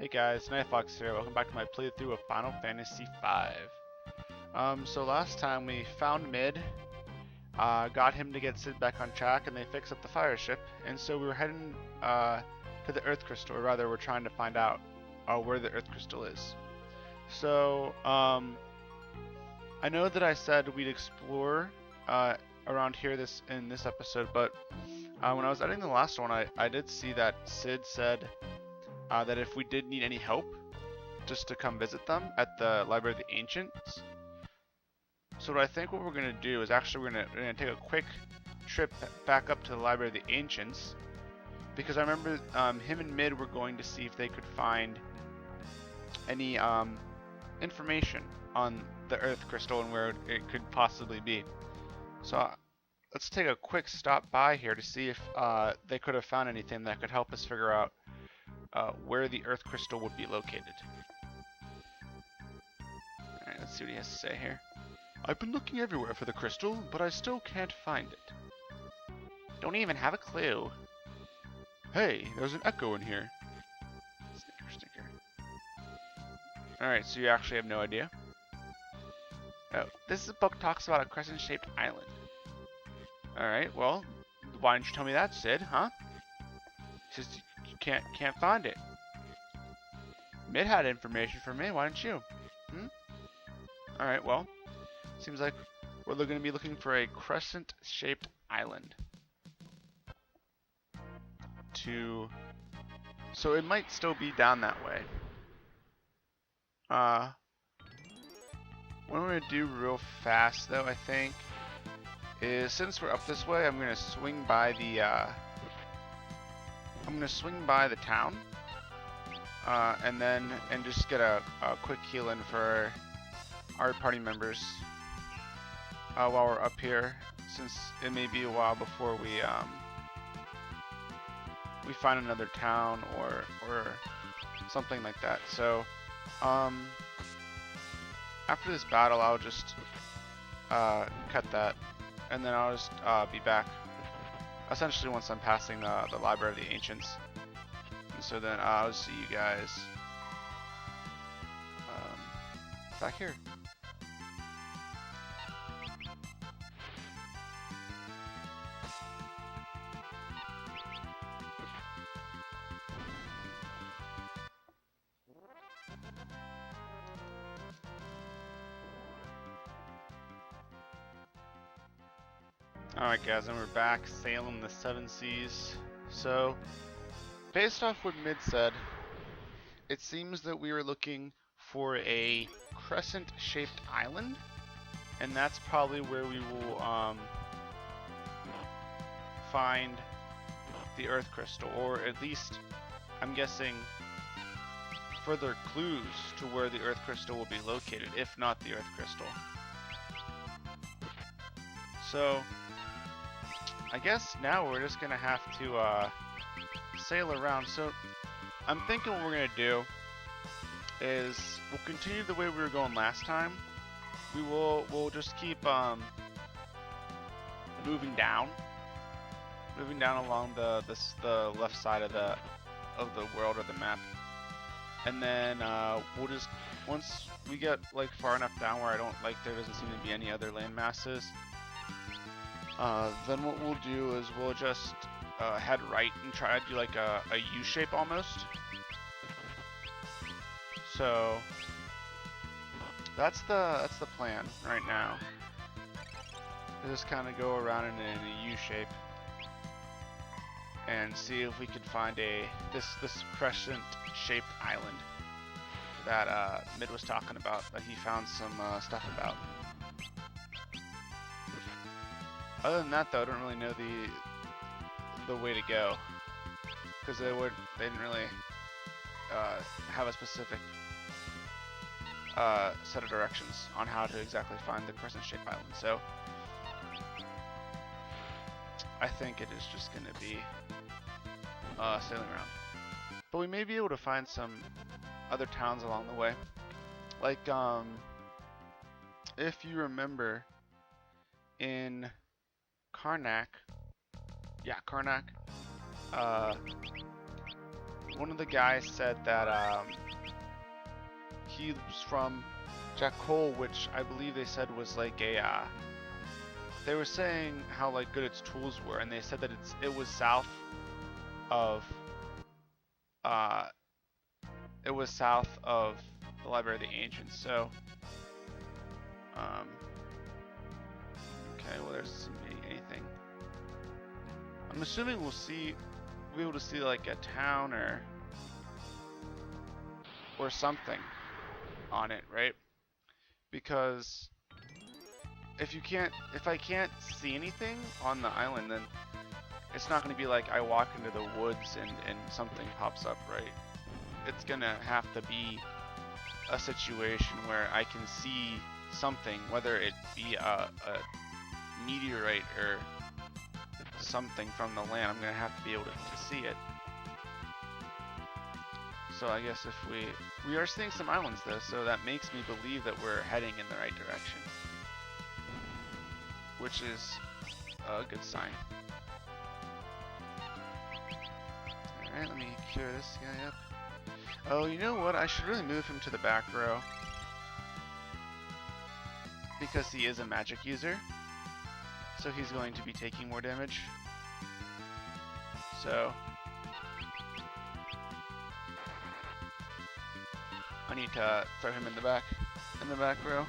Hey guys, Nightfox here. Welcome back to my playthrough of Final Fantasy V. So last time we found Mid, got him to get Cid back on track, and they fixed up the fire ship. And so we were heading to the Earth Crystal, or rather, we're trying to find out where the Earth Crystal is. So I know that I said we'd explore around here in this episode, but when I was editing the last one, I did see that Cid said that if we did need any help, just to come visit them at the Library of the Ancients. So I think what we're going to do is actually we're going to take a quick trip back up to the Library of the Ancients, because I remember him and Mid were going to see if they could find any information on the Earth Crystal and where it could possibly be. So let's take a quick stop by here to see if they could have found anything that could help us figure out where the Earth Crystal would be located. Alright, let's see what he has to say here. I've been looking everywhere for the crystal, but I still can't find it. Don't even have a clue. Hey, there's an echo in here. Snicker. Alright, so you actually have no idea? Oh, this book talks about a crescent-shaped island. Alright, well, why didn't you tell me that, Cid, huh? He says you can't find it. Mid had information for me, why didn't you? Alright, well, seems like we're going to be looking for a crescent-shaped island. So it might still be down that way. What I'm going to do real fast, though, I think, is since we're up this way, I'm going to swing by the town, and just get a quick heal in for our party members while we're up here, since it may be a while before we find another town or something like that. So after this battle, I'll just cut that, and then I'll just be back essentially once I'm passing the Library of the Ancients. And so then I'll see you guys back here. Alright guys, and we're back sailing the 7 seas. So, based off what Mid said, it seems that we were looking for a crescent-shaped island, and that's probably where we will find the Earth Crystal, or at least, I'm guessing, further clues to where the Earth Crystal will be located, if not the Earth Crystal. So, I guess now we're just gonna have to sail around. So I'm thinking what we're gonna do is we'll continue the way we were going last time. We'll just keep moving down along the left side of the world or the map, and then we'll just, once we get like far enough down where there doesn't seem to be any other land masses, then what we'll do is we'll just head right and try to do like a U-shape almost. So that's the plan right now. Just kind of go around in a U-shape and see if we can find this crescent-shaped island that Mid was talking about, that he found some stuff about. Other than that, though, I don't really know the way to go, because they didn't really have a specific set of directions on how to exactly find the crescent-shaped island. So I think it is just going to be sailing around, but we may be able to find some other towns along the way, like if you remember in Karnak, one of the guys said that he was from Jack Cole, which I believe they said was like a. They were saying how like good its tools were, and they said that it was south of it was south of the Library of the Ancients. So okay, well there's anything. I'm assuming we'll be able to see like a town or something on it, right? Because if I can't see anything on the island, then it's not going to be like I walk into the woods and something pops up, right? It's gonna have to be a situation where I can see something, whether it be a meteorite or something from the land. I'm gonna have to be able to see it. So I guess if we are seeing some islands though, so that makes me believe that we're heading in the right direction, which is a good sign. Alright, let me cure this guy up. Oh, you know what? I should really move him to the back row, because he is a magic user, so he's going to be taking more damage. So I need to throw him in the back row,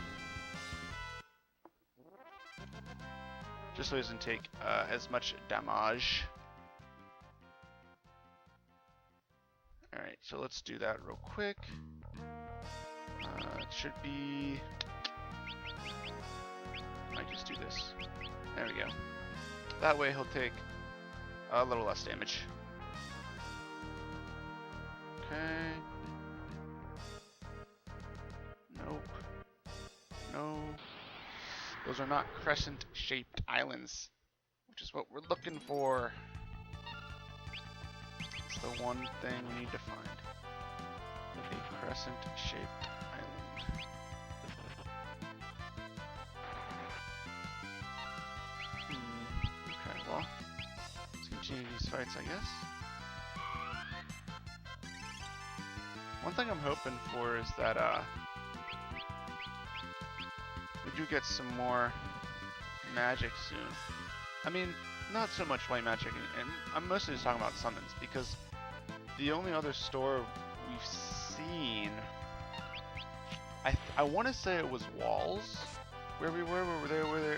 just so he doesn't take as much damage. Alright, so let's do that real quick. It should be... I might just do this. There we go. That way he'll take a little less damage. Okay. Nope. No. Those are not crescent-shaped islands, which is what we're looking for. It's the one thing we need to find. A crescent-shaped island. Okay, well, let's continue these fights, I guess. One thing I'm hoping for is that we do get some more magic soon. I mean, not so much white magic, and I'm mostly just talking about summons, because the only other store we've seen, I want to say it was Walls, where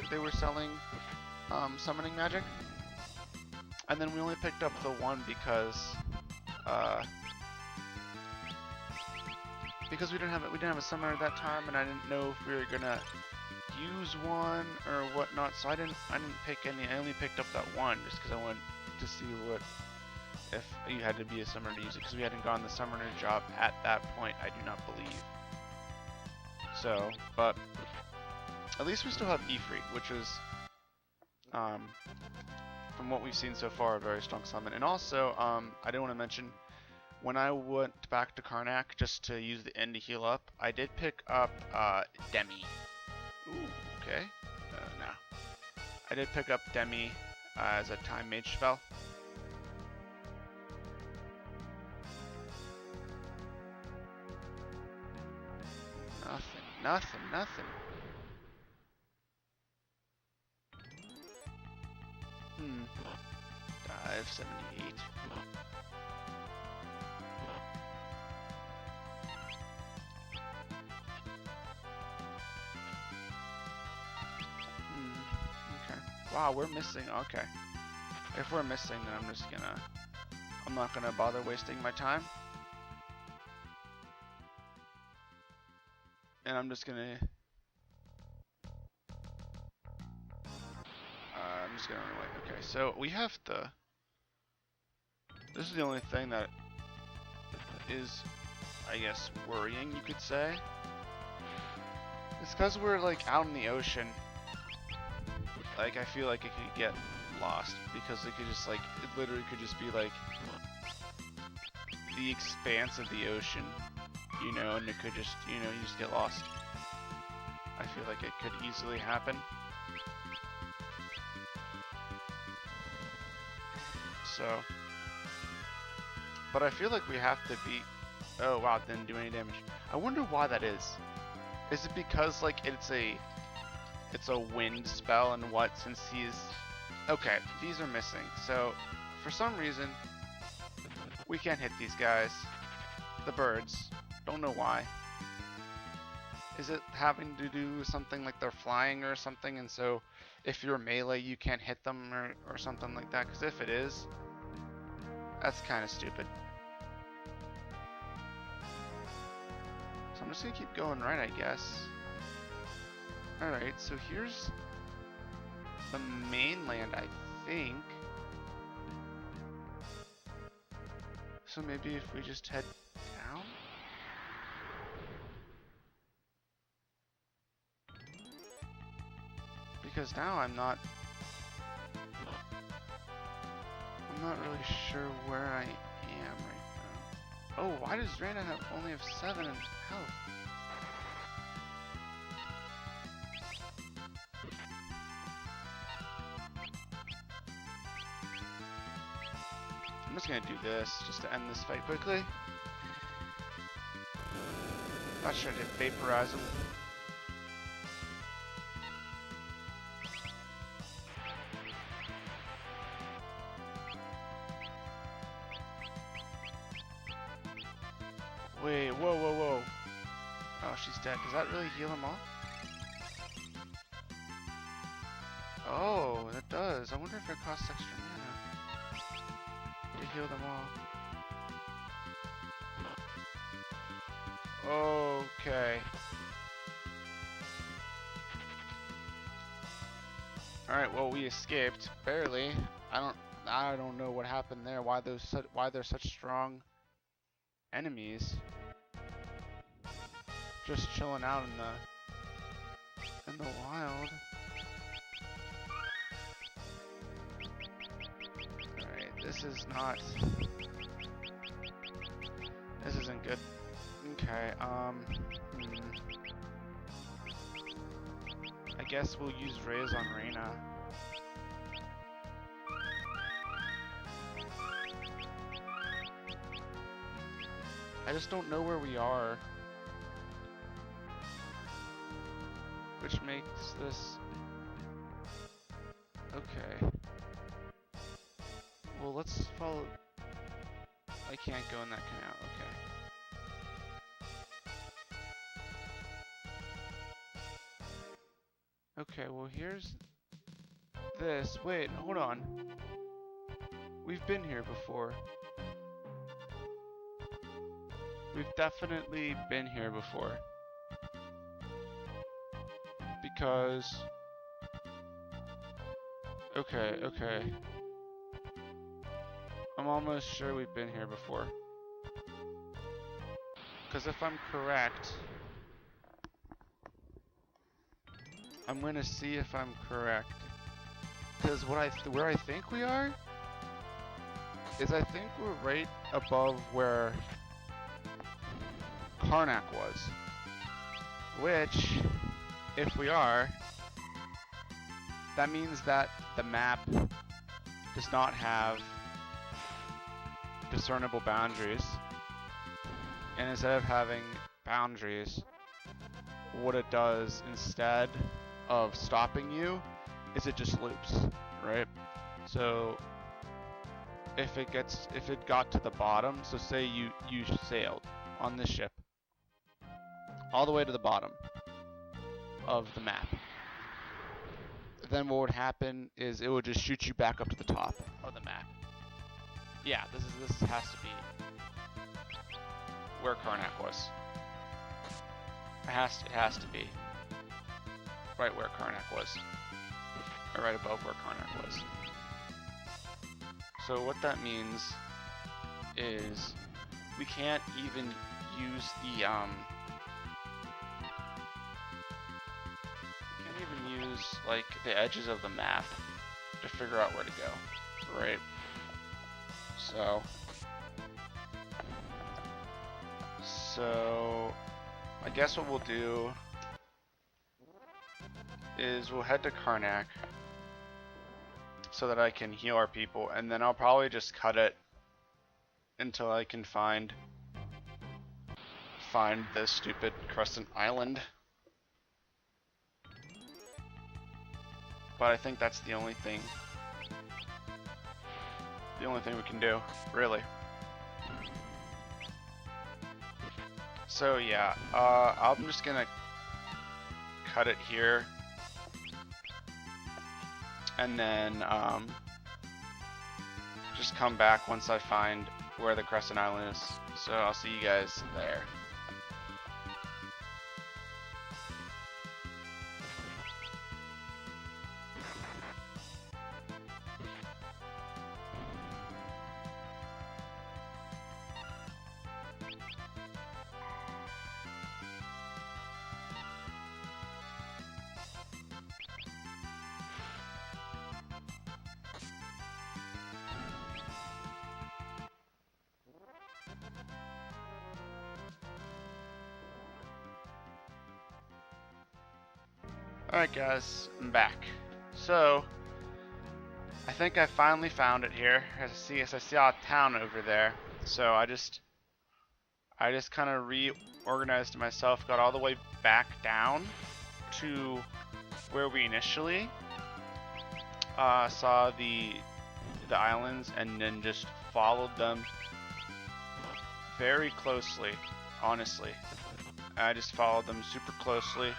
they were selling summoning magic, and then we only picked up the one because we didn't have a summoner at that time, and I didn't know if we were gonna use one or whatnot, so I didn't pick any. I only picked up that one just because I wanted to see if you had to be a summoner to use it, because we hadn't gotten the summoner job at that point, I do not believe. So, but at least we still have Ifrit, which is from what we've seen so far, a very strong summon. And also, I did want to mention, when I went back to Karnak just to use the end to heal up, I did pick up Demi. Ooh, okay. No. I did pick up Demi as a time mage spell. Nothing. 578. Okay. Wow, we're missing. Okay. If we're missing, then I'm not gonna bother wasting my time. And I'm just gonna run away. Okay, so we have to. This is the only thing that is, I guess, worrying, you could say. It's because we're like out in the ocean. Like, I feel like it could get lost, because it could just like, it literally could just be like the expanse of the ocean, you know, and it could just, you know, you just get lost. I feel like it could easily happen. So But I feel like we have to beat... Oh wow, it didn't do any damage. I wonder why that is. Is it because like it's a wind spell and what, since he's... Okay, these are missing. So for some reason we can't hit these guys. The birds. Don't know why. Is it having to do something like they're flying or something, and so if you're melee you can't hit them or something like that? Because if it is, that's kind of stupid. So I'm just gonna keep going right, I guess. Alright, so here's the mainland, I think. So maybe if we just head down? Because now I'm not really sure where I am right now. Oh, why does Reina only have 7 in health? I'm just gonna do this just to end this fight quickly. Not sure to vaporize him. Wait, whoa, whoa, whoa. Oh, she's dead. Does that really heal him off? Oh, that does. I wonder if it costs extra mana to heal them all. Okay. Alright, well we escaped. Barely. I don't know what happened there. Why they're such strong enemies. Just chilling out in the wild. Alright, this isn't good. Okay, I guess we'll use Raise on Reina. I just don't know where we are. Which makes this... Okay. Well, let's follow... I can't go in that canal, okay. Okay, well here's... this. Wait, hold on. We've been here before. We've definitely been here before. Because... Okay. I'm almost sure we've been here before. Because if I'm correct... I'm gonna see if I'm correct. Because where I think we are... is I think we're right above where... Karnak was. Which... if we are... that means that the map does not have discernible boundaries, and instead of having boundaries, what it does instead of stopping you is it just loops, right? So if it got to the bottom, so say you sailed on this ship all the way to the bottom of the map, then what would happen is it would just shoot you back up to the top of the map. Yeah, this has to be where Karnak was. It has to be right where Karnak was, or right above where Karnak was. So what that means is we can't even use the like the edges of the map to figure out where to go, right? So I guess what we'll do is we'll head to Karnak so that I can heal our people, and then I'll probably just cut it until I can find this stupid Crescent Island. But I think that's the only thing we can do, really. So yeah, I'm just gonna cut it here, and then just come back once I find where the Crescent Island is. So I'll see you guys there. Alright guys, I'm back. So, I think I finally found it here. As I see a town over there. So I just kind of reorganized myself, got all the way back down to where we initially saw the islands, and then just followed them very closely, honestly. I just followed them super closely,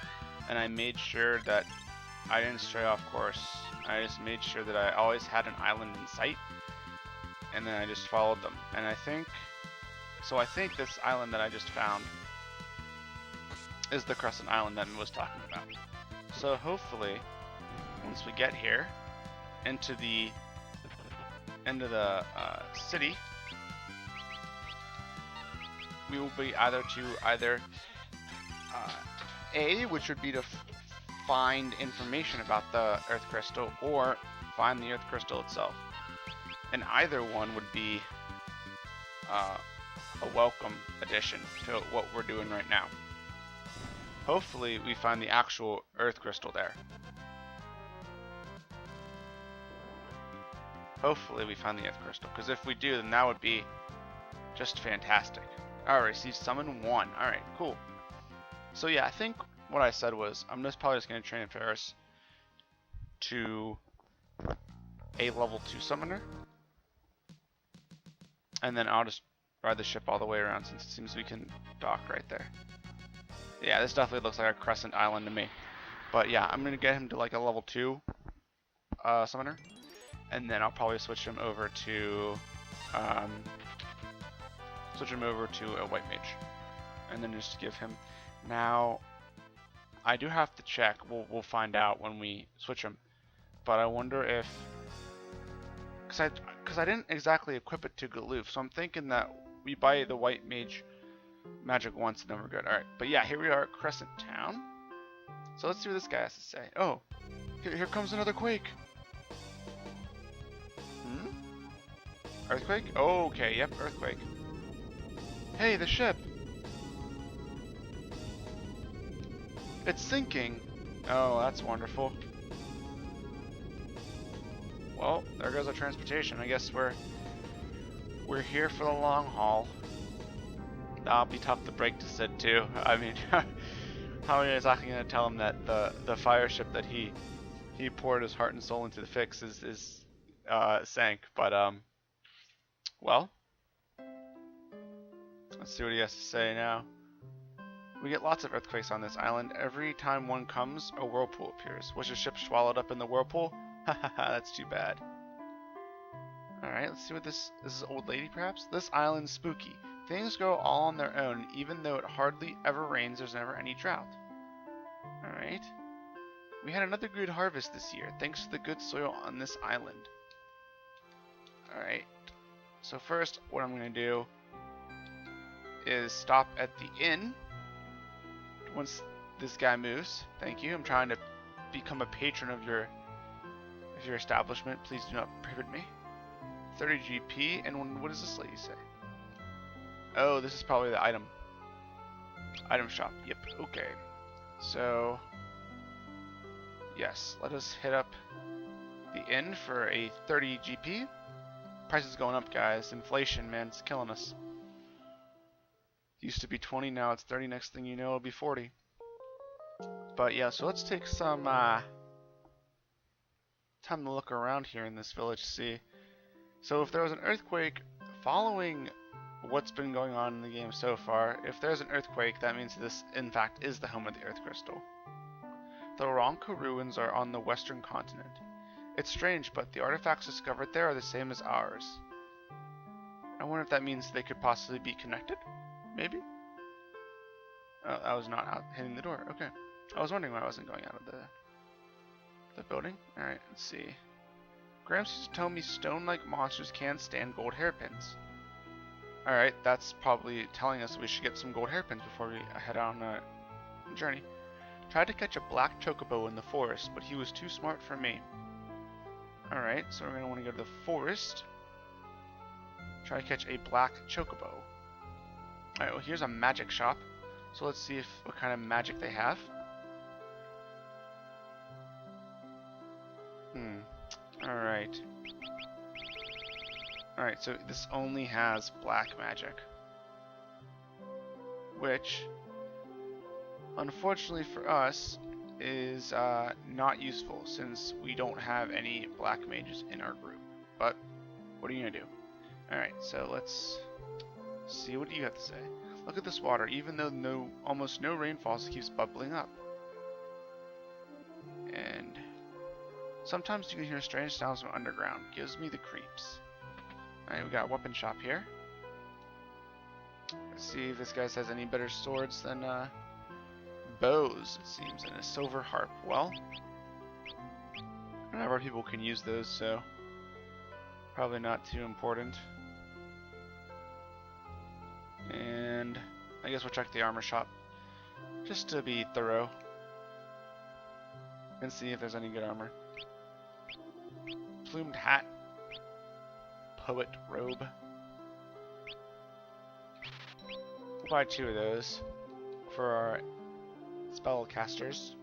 and I made sure that I didn't stray off course. I just made sure that I always had an island in sight, and then I just followed them. And I think this island that I just found is the Crescent Island that I was talking about. So hopefully, once we get here into the city, we will be either A, which would be to find information about the Earth Crystal, or find the Earth Crystal itself. And either one would be a welcome addition to what we're doing right now. Hopefully we find the actual Earth Crystal there. Hopefully we find the Earth Crystal, because if we do, then that would be just fantastic. Alright, so summon 1. Alright, cool. So yeah, I think what I said was, I'm probably just going to train Ferris to a level 2 summoner. And then I'll just ride the ship all the way around, since it seems we can dock right there. Yeah, this definitely looks like a Crescent Island to me. But yeah, I'm going to get him to like a level 2 summoner. And then I'll probably switch him over to a white mage. And then just give him... Now, I do have to check. We'll find out when we switch him. But I wonder if... Because I didn't exactly equip it to Galoof, so I'm thinking that we buy the white mage magic once and then we're good. Alright, but yeah, here we are at Crescent Town. So let's see what this guy has to say. Oh, here comes another quake. Earthquake? Oh, okay, yep, earthquake. Hey, the ship! It's sinking! Oh, that's wonderful. Well, there goes our transportation. I guess we're here for the long haul. That'll be tough to break to Cid too. I mean, how are you exactly going to tell him that the fire ship that he poured his heart and soul into the fix is sank? But well, let's see what he has to say now. We get lots of earthquakes on this island. Every time one comes, a whirlpool appears. Was your ship swallowed up in the whirlpool? Hahaha, that's too bad. Alright, let's see what this is. Old lady, perhaps? This island's spooky. Things go all on their own, even though it hardly ever rains, there's never any drought. Alright. We had another good harvest this year, thanks to the good soil on this island. Alright. So first, what I'm going to do is stop at the inn once this guy moves. Thank you. I'm trying to become a patron of your establishment. Please do not prohibit me. 30 GP, and what does this lady say? Oh, this is probably the item shop. Yep, okay. So, yes, let us hit up the inn for a 30 GP. prices going up, guys. Inflation, man, it's killing us. Used to be 20, now it's 30. Next thing you know, it'll be 40. But yeah, so let's take some time to look around here in this village to see. So if there was an earthquake, following what's been going on in the game so far, if there's an earthquake, that means this, in fact, is the home of the Earth Crystal. The Oronko ruins are on the western continent. It's strange, but the artifacts discovered there are the same as ours. I wonder if that means they could possibly be connected? Maybe? Oh, I was not out hitting the door. Okay. I was wondering why I wasn't going out of the building. Alright, let's see. Gramps used to tell me stone-like monsters can't stand gold hairpins. Alright, that's probably telling us we should get some gold hairpins before we head on a journey. Tried to catch a black chocobo in the forest, but he was too smart for me. Alright, so we're going to want to go to the forest. Try to catch a black chocobo. Alright, well here's a magic shop. So let's see what kind of magic they have. Alright. Alright, so this only has black magic. Which, unfortunately for us, is not useful since we don't have any black mages in our group. But, what are you going to do? Alright, so let's see what you have to say. Look at this water. Even though almost no rain falls, it keeps bubbling up. And sometimes you can hear strange sounds from underground. Gives me the creeps. Alright, we got a weapon shop here. Let's see if this guy has any better swords than bows, it seems, and a silver harp. Well, none of our people can use those, so probably not too important. And I guess we'll check the armor shop just to be thorough and see if there's any good armor. Plumed hat, poet robe. We'll buy 2 of those for our spellcasters,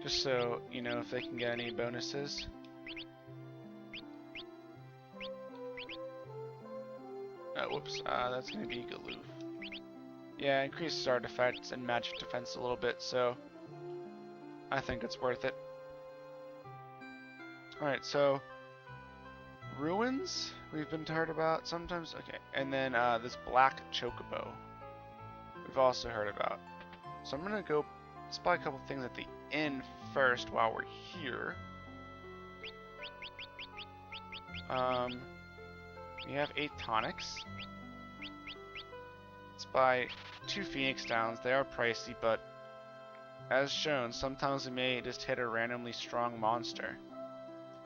just so you know if they can get any bonuses. Oh, whoops, that's going to be Galoof. Yeah, increases our defense and magic defense a little bit, so I think it's worth it. Alright, so ruins we've been heard about sometimes. Okay, and then this black chocobo we've also heard about. So I'm going to go spy a couple things at the inn first while we're here. We have 8 tonics. Let's buy 2 Phoenix Downs. They are pricey, but as shown, sometimes we may just hit a randomly strong monster,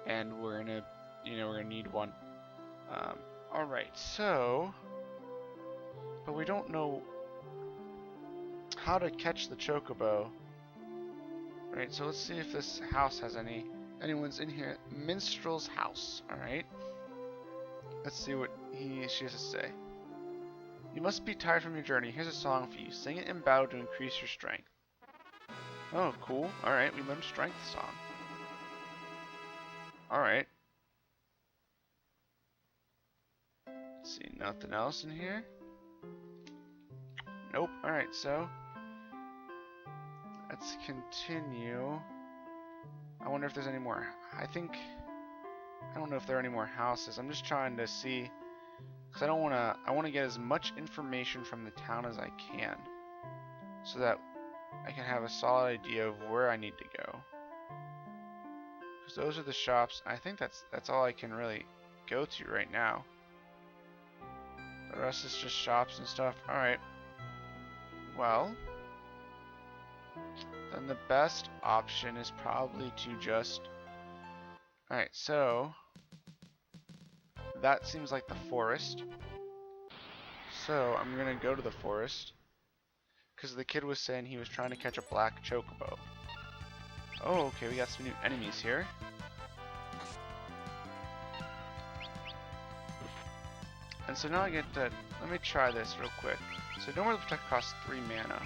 and we're gonna need one. All right, so, but we don't know how to catch the chocobo. All right, so let's see if this house has anyone's in here. Minstrel's house. All right. Let's see what she has to say. You must be tired from your journey. Here's a song for you. Sing it in battle to increase your strength. Oh, cool. Alright, we learned a strength song. Alright. Let's see, nothing else in here? Nope. Alright, so let's continue. I wonder if there's any more. I don't know if there are any more houses. I'm just trying to see, because I want to get as much information from the town as I can, so that I can have a solid idea of where I need to go. Because those are the shops. I think that's all I can really go to right now. The rest is just shops and stuff. Alright. Well, then the best option is probably to just... Alright, so that seems like the forest. So I'm gonna go to the forest, because the kid was saying he was trying to catch a black chocobo. Oh, okay, we got some new enemies here. And so now I get to, let me try this real quick. So normally protect costs 3 mana.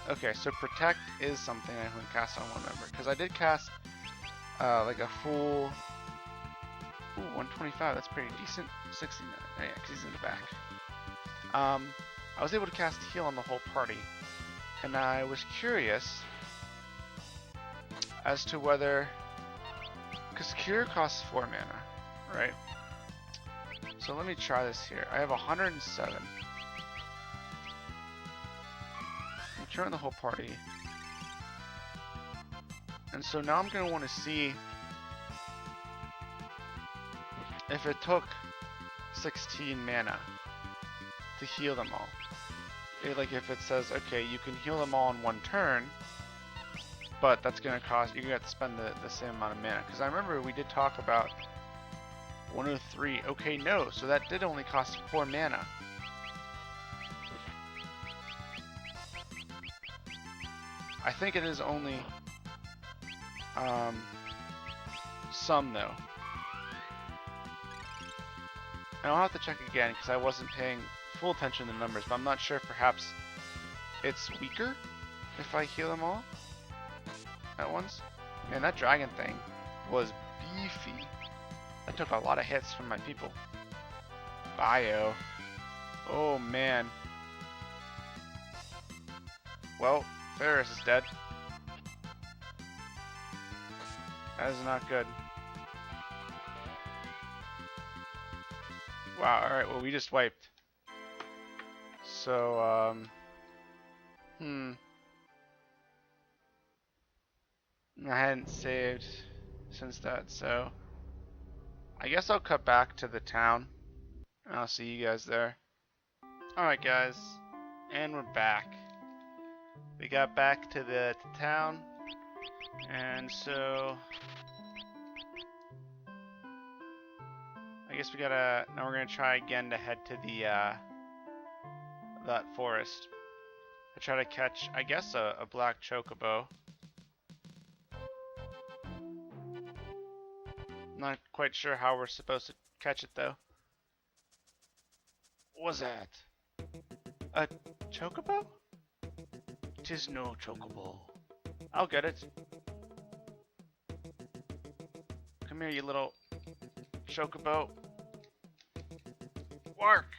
Okay, so protect is something I can cast on one member, because I did cast like a full Ooh, 125, that's pretty decent. 60 minutes. Oh, yeah, because he's in the back. I was able to cast heal on the whole party, and I was curious as to whether, because cure costs 4 mana, right? So let me try this here. I have 107. I'm curing the whole party, and so now I'm gonna want to see if it took 16 mana to heal them all. Like if it says, okay, you can heal them all in one turn, but that's gonna cost, you're gonna have to spend the same amount of mana. Because I remember we did talk about 103. Okay, no, so that did only cost 4 mana. I think it is only some though. And I'll have to check again because I wasn't paying full attention to the numbers, but I'm not sure if perhaps it's weaker if I heal them all at once. Man, that dragon thing was beefy. That took a lot of hits from my people. Bio. Oh man. Well, Ferris is dead. That is not good. Wow, alright, well we just wiped. So, I hadn't saved since that, so I guess I'll cut back to the town, and I'll see you guys there. Alright guys, and we're back. We got back to the town, and so I guess now we're gonna try again to head to the, that forest. I try to catch, I guess, a black chocobo. Not quite sure how we're supposed to catch it though. What was that? A chocobo? 'Tis no chocobo. I'll get it. Come here, you little chocobo. Wark!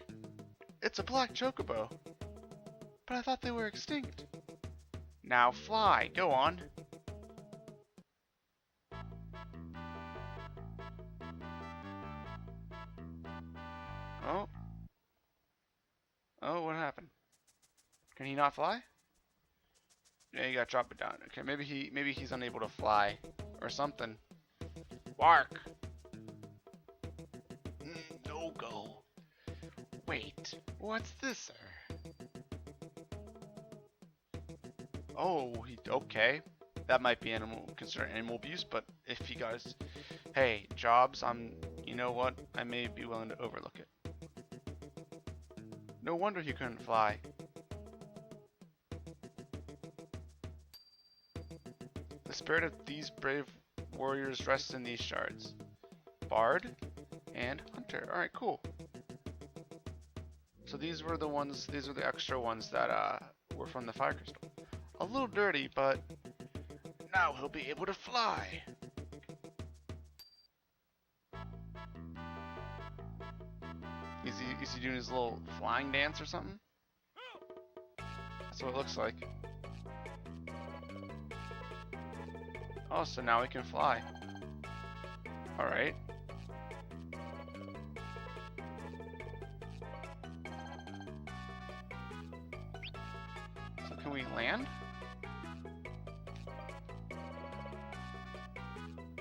It's a black chocobo. But I thought they were extinct. Now fly, go on. Oh. Oh, what happened? Can he not fly? Yeah, you gotta drop it down. Okay, maybe he's unable to fly or something. Bark. No go. Wait, what's this, sir? Oh, okay. That might be considered animal abuse, but if he guys, hey, jobs, you know what? I may be willing to overlook it. No wonder he couldn't fly. The spirit of these brave warriors rests in these shards. Bard and Hunter. Alright, cool. So these were the extra ones that were from the fire crystal. A little dirty, but now he'll be able to fly. Is he doing his little flying dance or something? That's what it looks like. Oh, so now he can fly. Alright. So can we land?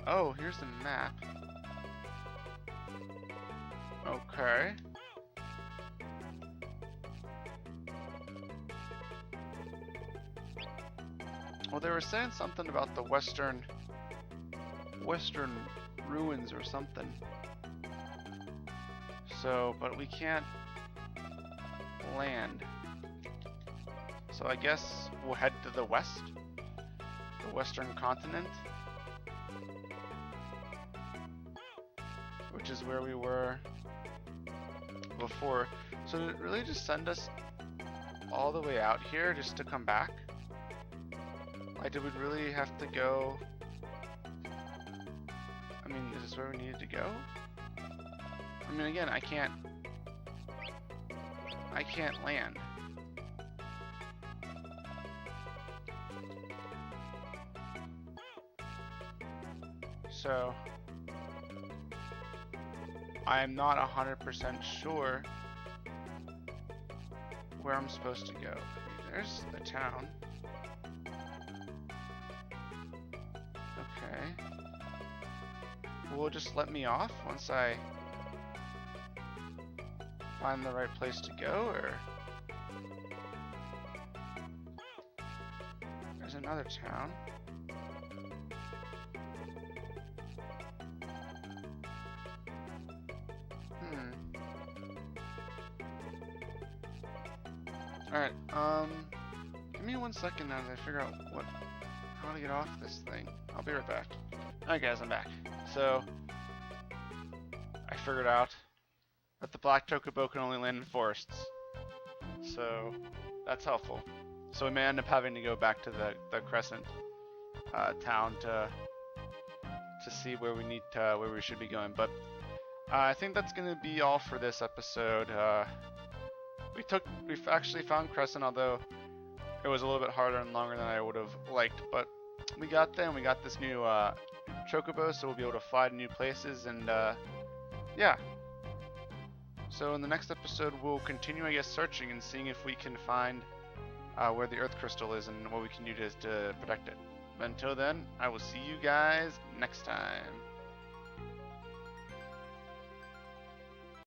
Oh, here's the map. Okay. Well, they were saying something about the western ruins or something. So, but we can't land. So I guess we'll head to the west, the western continent, which is where we were before. So did it really just send us all the way out here just to come back? Like, did we really have to go? I mean, is this where we needed to go? I mean, again, I can't land. So I'm not 100% sure where I'm supposed to go. I mean, there's the town. Okay. Will it just let me off once I find the right place to go, or there's another town. Alright, give me 1 second as I figure out how to get off this thing. I'll be right back. Alright guys, I'm back. So, I figured out that the black chocobo can only land in forests. So, that's helpful. So we may end up having to go back to the Crescent town to see where we should be going. But I think that's gonna be all for this episode. We've actually found Crescent, although it was a little bit harder and longer than I would have liked, but we got there and we got this new chocobo, so we'll be able to fly to new places, and yeah. So in the next episode, we'll continue, I guess, searching and seeing if we can find where the Earth Crystal is and what we can do to protect it. But until then, I will see you guys next time.